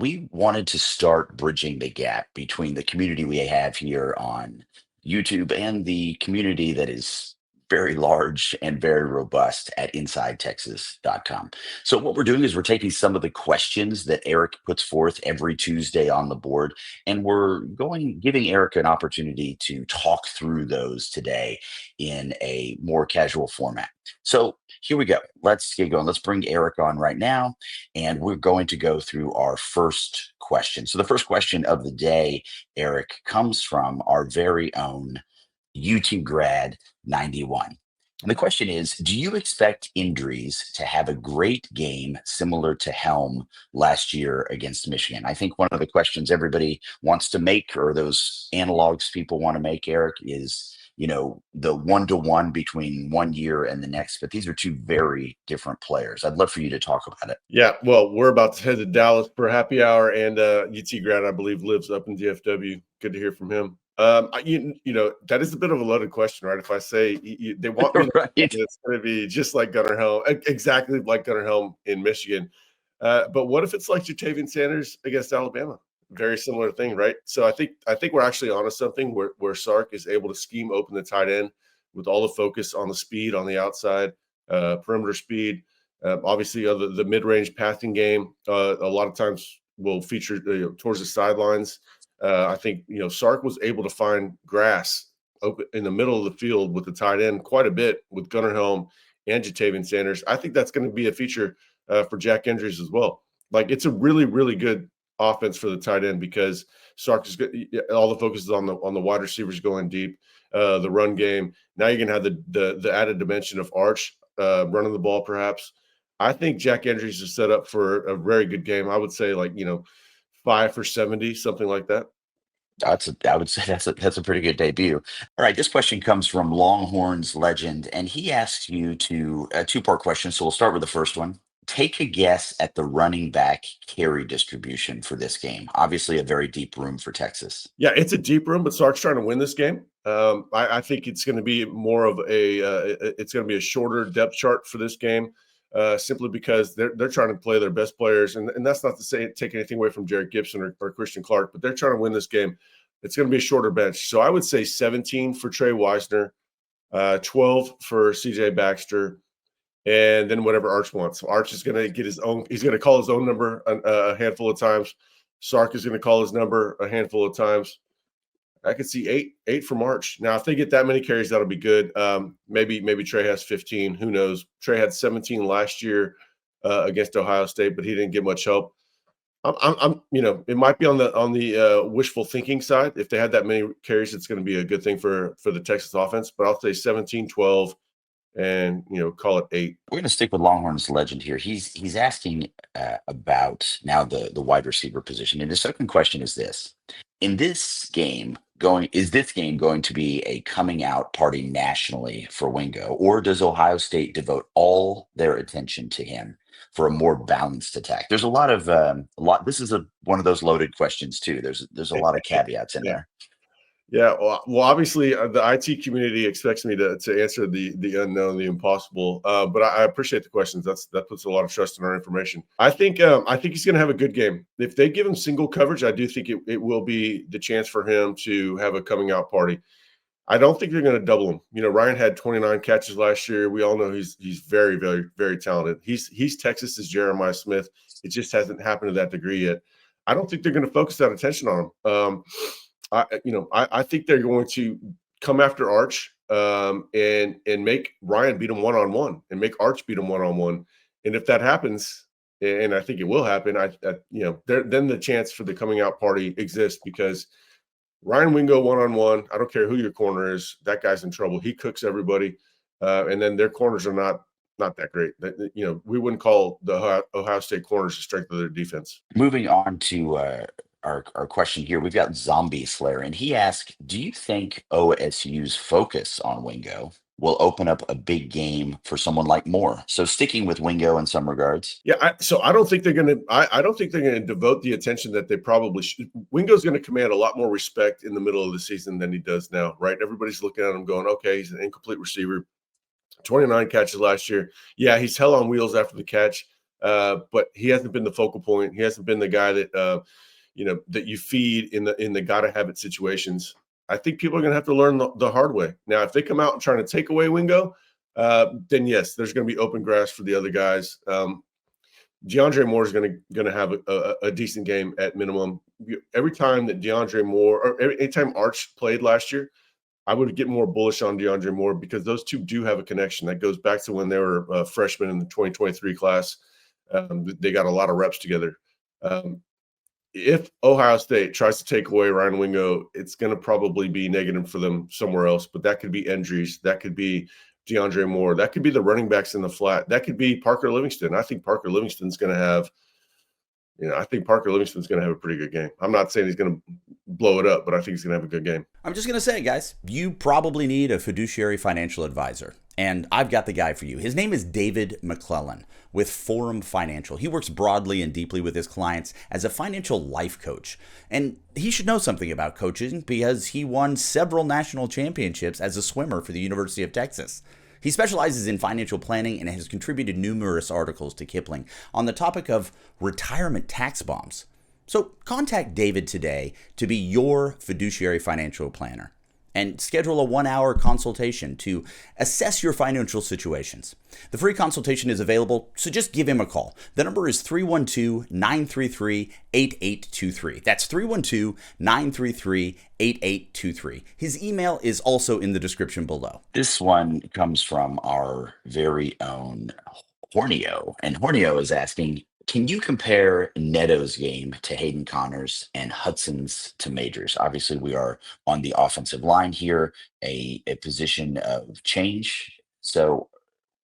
we wanted to start bridging the gap between the community we have here on YouTube and the community that is very large and very robust at InsideTexas.com. So, what we're doing is we're taking some of the questions that Eric puts forth every Tuesday on the board, and we're giving Eric an opportunity to talk through those today in a more casual format. So, here we go. Let's get going. Let's bring Eric on right now, and we're going to go through our first question. So, the first question of the day, Eric, comes from our very own UT grad 91. And the question is, do you expect Endries to have a great game similar to Helm last year against Michigan? I think one of the questions everybody wants to make, or those analogs people want to make, Eric, is the one-to-one between one year and the next, but these are two very different players. I'd love for you to talk about it. Yeah, well, we're about to head to Dallas for happy hour, and UT grad, I believe, lives up in DFW. Good to hear from him. That is a bit of a loaded question, right? If I say they want me, Right. it's going to be just like Gunnar Helm, exactly like Gunnar Helm in Michigan. But what if it's like Ja'Tavion Sanders against Alabama? Very similar thing, right? So I think we're actually onto something where Sark is able to scheme open the tight end with all the focus on the speed on the outside, perimeter speed. Obviously, the mid-range passing game a lot of times will feature towards the sidelines. I think Sark was able to find grass open in the middle of the field with the tight end quite a bit with Gunnar Helm and Ja'Tavion Sanders. I think that's going to be a feature for Jack Endries as well. Like, it's a really, really good offense for the tight end because Sark is good. All the focus is on the wide receivers going deep, the run game. Now you're going to have the added dimension of Arch running the ball, perhaps. I think Jack Endries is set up for a very good game. I would say 5 for 70, something like that. I would say that's a pretty good debut. All right, this question comes from Longhorns legend, and he asks you a two-part question. So we'll start with the first one. Take a guess at the running back carry distribution for this game. Obviously, a very deep room for Texas. Yeah, it's a deep room, but Sark's trying to win this game. I think it's going to be more of it's going to be a shorter depth chart for this game, simply because they're trying to play their best players, and that's not to say take anything away from Jared Gibson or Christian Clark, but they're trying to win this game. It's going to be a shorter bench, so I would say 17 for Trey Wisner, 12 for CJ Baxter, and then whatever Arch wants. So Arch is going to get his own. He's going to call his own number a handful of times. Sark is going to call his number a handful of times. I could see eight from Arch. Now, if they get that many carries, that'll be good. Maybe Trey has 15. Who knows? Trey had 17 last year against Ohio State, but he didn't get much help. It might be on the wishful thinking side. If they had that many carries, it's going to be a good thing for the Texas offense. But I'll say 17, 12, and call it 8. We're going to stick with Longhorns legend here. He's asking about now the wide receiver position, and his second question is this: is this game going to be a coming out party nationally for Wingo, or does Ohio State devote all their attention to him for a more balanced attack? There's a lot. This is one of those loaded questions too. There's a lot of caveats in there. Yeah, well, obviously the IT community expects me to answer the unknown, the impossible. But I appreciate the questions. That puts a lot of trust in our information. I think he's going to have a good game. If they give him single coverage, I do think it will be the chance for him to have a coming out party. I don't think they're going to double him. Ryan had 29 catches last year. We all know he's very, very, very talented. He's Texas's Jeremiah Smith. It just hasn't happened to that degree yet. I don't think they're going to focus that attention on him. I think they're going to come after Arch and make Ryan beat him one-on-one and make Arch beat him one-on-one. And if that happens, and I think it will happen, then the chance for the coming out party exists, because Ryan Wingo one-on-one, I don't care who your corner is, that guy's in trouble. He cooks everybody. And then their corners are not that great. We wouldn't call the Ohio State corners the strength of their defense. Moving on to our question here, we've got Zombie Slayer, and he asks, do you think OSU's focus on Wingo will open up a big game for someone like Moore? So sticking with Wingo in some regards. Yeah, I don't think they're going to. I don't think they're going to devote the attention that they probably should. Wingo's going to command a lot more respect in the middle of the season than he does now, right? Everybody's looking at him going, okay, he's an incomplete receiver. 29 catches last year. Yeah, he's hell on wheels after the catch. but he hasn't been the focal point. He hasn't been the guy that that you feed in the gotta have it situations. I think people are going to have to learn the hard way. Now, if they come out and trying to take away Wingo, then yes, there's going to be open grass for the other guys. DeAndre Moore is going to have a decent game at minimum. Every time that DeAndre Moore, or anytime Arch played last year, I would get more bullish on DeAndre Moore because those two do have a connection. That goes back to when they were freshmen in the 2023 class. They got a lot of reps together. If Ohio State tries to take away Ryan Wingo, it's going to probably be negative for them somewhere else. But that could be Endries. That could be DeAndre Moore. That could be the running backs in the flat. That could be Parker Livingston. I think Parker Livingston's going to have, I think Parker Livingston's going to have a pretty good game. I'm not saying he's going to blow it up, but I think he's going to have a good game. I'm just going to say, guys, you probably need a fiduciary financial advisor. And I've got the guy for you. His name is David McClellan with Forum Financial. He works broadly and deeply with his clients as a financial life coach. And he should know something about coaching because he won several national championships as a swimmer for the University of Texas. He specializes in financial planning and has contributed numerous articles to Kipling on the topic of retirement tax bombs. So contact David today to be your fiduciary financial planner and schedule a 1-hour consultation to assess your financial situations. The free consultation is available, so just give him a call. The number is 312-933-8823. That's 312-933-8823. His email is also in the description below. This one comes from our very own Hornio, and Hornio is asking, can you compare Neto's game to Hayden Connor's and Hudson's to Majors? Obviously, we are on the offensive line here, a position of change. So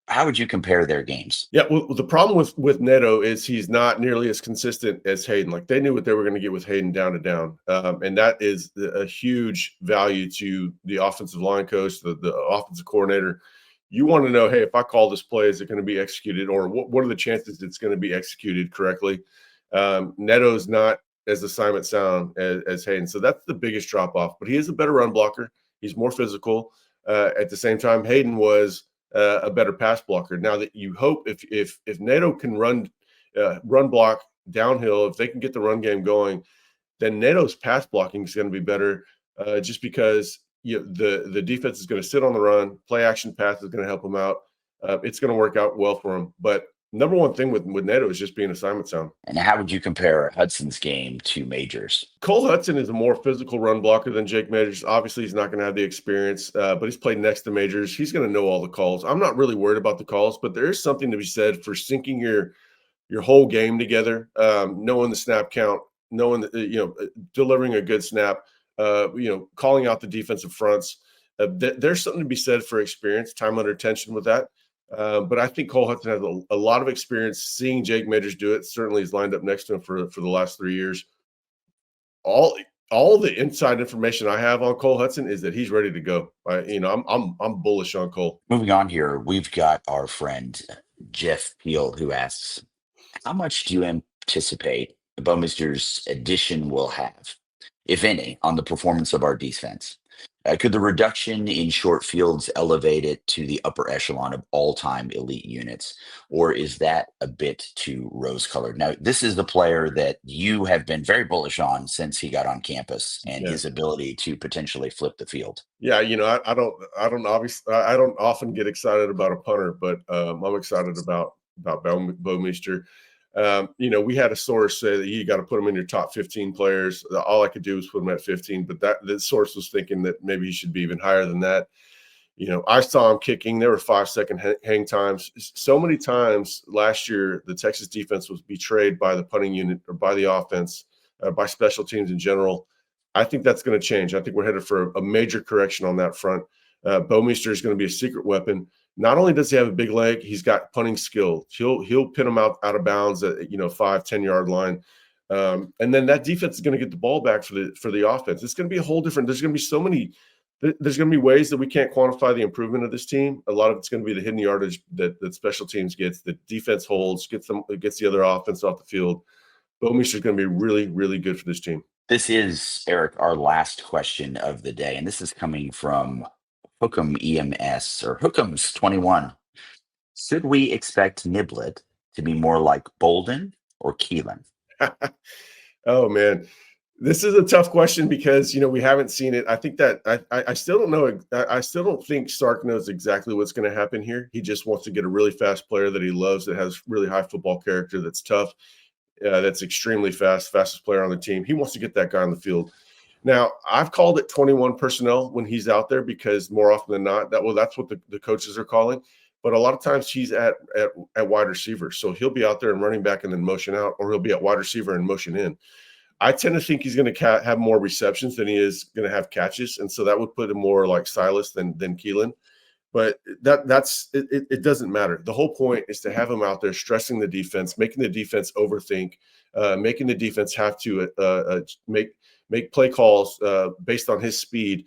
how would you compare their games? Yeah, well, the problem with Neto is he's not nearly as consistent as Hayden. Like they knew what they were going to get with Hayden down to down, and that is a huge value to the offensive line coach, the offensive coordinator. You want to know, hey, if I call this play, is it going to be executed, or what are the chances it's going to be executed correctly? Neto's not as assignment sound as Hayden, so that's the biggest drop off. But he is a better run blocker. He's more physical. At the same time, Hayden was a better pass blocker. Now that you hope if Neto can run block downhill, if they can get the run game going, then Neto's pass blocking is going to be better, just because the defense is going to sit on the run, play action pass is going to help them out. It's going to work out well for them. But number one thing with Neto is just being assignment sound. And how would you compare Hudson's game to Majors? Cole Hudson is a more physical run blocker than Jake Majors. Obviously, he's not going to have the experience, but he's played next to Majors. He's going to know all the calls. I'm not really worried about the calls, but there is something to be said for syncing your whole game together, knowing the snap count, knowing that, delivering a good snap, calling out the defensive fronts. There's something to be said for experience, time under tension with that. But I think Cole Hudson has a lot of experience seeing Jake Majors do it. Certainly he's lined up next to him for the last 3 years. All the inside information I have on Cole Hudson is that he's ready to go. I'm bullish on Cole. Moving on here, we've got our friend Jeff Peel who asks, how much do you anticipate Bowmister's addition will have, if any, on the performance of our defense? Could the reduction in short fields elevate it to the upper echelon of all-time elite units, or is that a bit too rose-colored? Now, this is the player that you have been very bullish on since he got on campus and his ability to potentially flip the field. Yeah, I don't often get excited about a punter, but I'm excited about Bowmister. We had a source say that you got to put him in your top 15 players. All I could do was put him at 15, but the source was thinking that maybe he should be even higher than that. I saw him kicking. There were 5-second hang times. So many times last year, the Texas defense was betrayed by the punting unit or by the offense, by special teams in general. I think that's going to change. I think we're headed for a major correction on that front. Bowmister is going to be a secret weapon. Not only does he have a big leg, he's got punting skill. He'll pin them out of bounds at 5-10 yard line, and then that defense is going to get the ball back for the offense. It's going to be a whole different. There's going to be so many. There's going to be ways that we can't quantify the improvement of this team. A lot of it's going to be the hidden yardage that special teams gets, the defense holds, gets the other offense off the field. Bowmister is going to be really, really good for this team. This is, Eric, our last question of the day, and this is coming from Hookem EMS or Hookums 21. Should we expect Niblet to be more like Bolden or Keelan? Oh man, this is a tough question because we haven't seen it. I think that I still don't know. I still don't think Sark knows exactly what's going to happen here. He just wants to get a really fast player that he loves, that has really high football character, that's tough, that's extremely fast, fastest player on the team. He wants to get that guy on the field. Now, I've called it 21 personnel when he's out there because more often than not, that's what the coaches are calling. But a lot of times he's at wide receiver. So he'll be out there and running back and then motion out, or he'll be at wide receiver and motion in. I tend to think he's going to have more receptions than he is going to have catches. And so that would put him more like Silas than Keelan. But that's it. It doesn't matter. The whole point is to have him out there stressing the defense, making the defense overthink, making the defense have to make play calls based on his speed.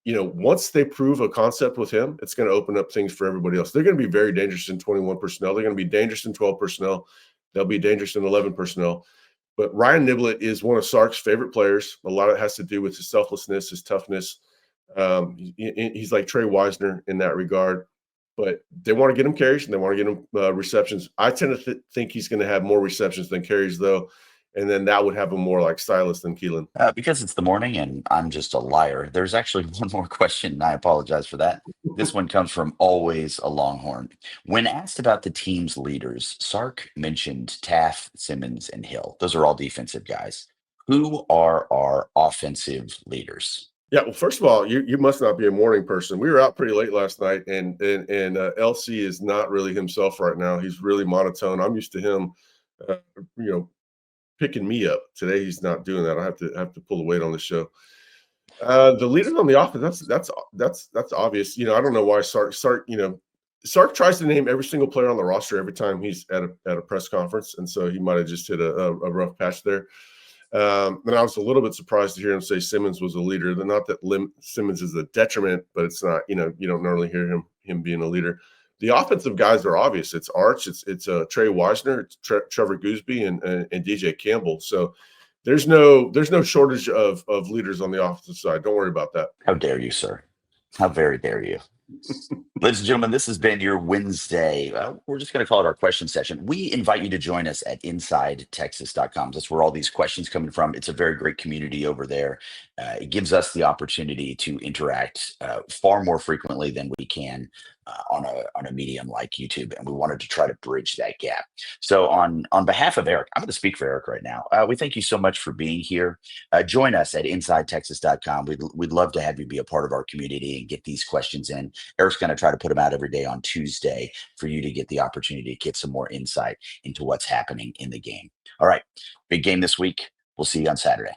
Once they prove a concept with him, it's going to open up things for everybody else. They're going to be very dangerous in 21 personnel. They're going to be dangerous in 12 personnel. They'll be dangerous in 11 personnel. But Ryan Niblett is one of Sark's favorite players. A lot of it has to do with his selflessness, his toughness. He's like Trey Wisner in that regard. But they want to get him carries and they want to get him receptions. I tend to think he's going to have more receptions than carries, though. And then that would have him more like Silas than Keelan. Because it's the morning and I'm just a liar, there's actually one more question, and I apologize for that. This one comes from Always a Longhorn. When asked about the team's leaders, Sark mentioned Taft, Simmons, and Hill. Those are all defensive guys. Who are our offensive leaders? Yeah, well, first of all, you must not be a morning person. We were out pretty late last night, and LC is not really himself right now. He's really monotone. I'm used to him, picking me up. Today he's not doing that. I have to pull the weight on the show. The leaders on the offense, that's obvious. I don't know why Sark tries to name every single player on the roster every time he's at a press conference, and so he might have just hit a rough patch there. And I was a little bit surprised to hear him say Simmons was a leader. Not that Simmons is a detriment, but it's not. You don't normally hear him being a leader. The offensive guys are obvious. It's Arch, it's Trey Wisner, it's Trevor Gooseby, and DJ Campbell. So there's no shortage of leaders on the offensive side. Don't worry about that. How dare you, sir? How very dare you? Ladies and gentlemen, this has been your Wednesday. We're just going to call it our question session. We invite you to join us at InsideTexas.com. That's where all these questions coming from. It's a very great community over there. It gives us the opportunity to interact far more frequently than we can on a medium like YouTube, and we wanted to try to bridge that gap. So on behalf of Eric, I'm going to speak for Eric right now. We thank you so much for being here. Join us at InsideTexas.com. We'd love to have you be a part of our community and get these questions in. Eric's going to try to put them out every day on Tuesday for you to get the opportunity to get some more insight into what's happening in the game. All right, big game this week. We'll see you on Saturday.